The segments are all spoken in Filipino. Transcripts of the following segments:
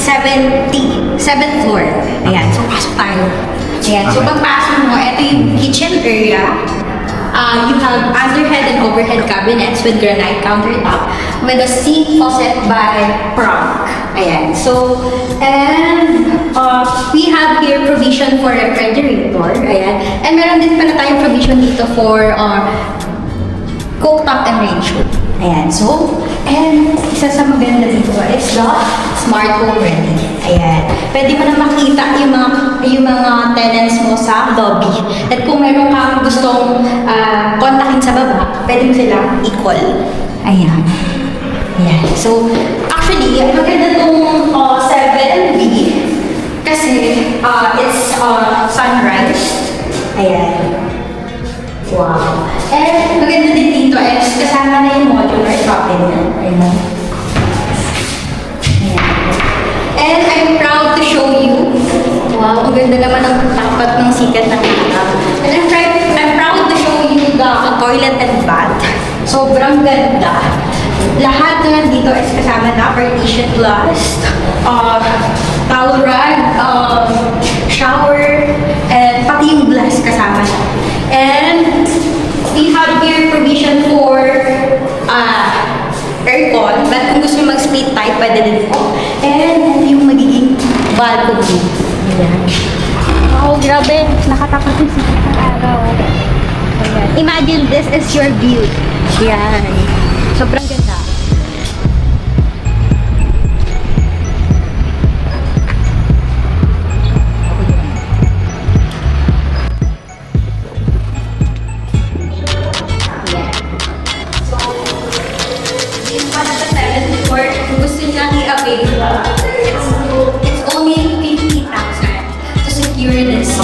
7th floor. Ayan, so pasok tayo. Ayan, so pagpasok mo, ito yung kitchen area. You have underhead and overhead cabinets with granite countertop with a sink faucet by Frank. Ayan. So, and we have here provision for refrigerator. Ayan. And meron din pala tayong provision dito for cooktop and range hood. Ayan. So, and isa sa maganda dito is the smart home ready. Ayan. Pwede mo na makita yung mga tenants mo sa lobby. At kung meron kang gustong kontakin sa baba, pwede mo silang i-call. Ayan. Ayan. So, actually, maganda itong 7B kasi it's sunrise. Ayan. Wow. And maganda din dito is kasama na yung modular cabinet. Ayan. And I'm proud to show you. Wow, ang ganda naman ng tapat ng sikat ng ilaw. And I'm proud to show you the toilet and bath. Sobrang ganda. Lahat na nandito is kasama na partition glass, towel rag, shower, and pati yung glass kasama na. And we have here provision for aircon, but kung gusto nyo mag-split type, pwede din po. And yung magiging balcony. Ayan. Wow, grabe. Nakatapat yung sikat ng araw. Ayan. Imagine this is your view. Yan. Sobrang ganda. Gusto niya i-avail, it's only 50,000 to secure this.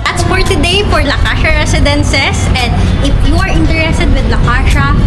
That's for today for La Casa Residences. And if you are interested with La Casa,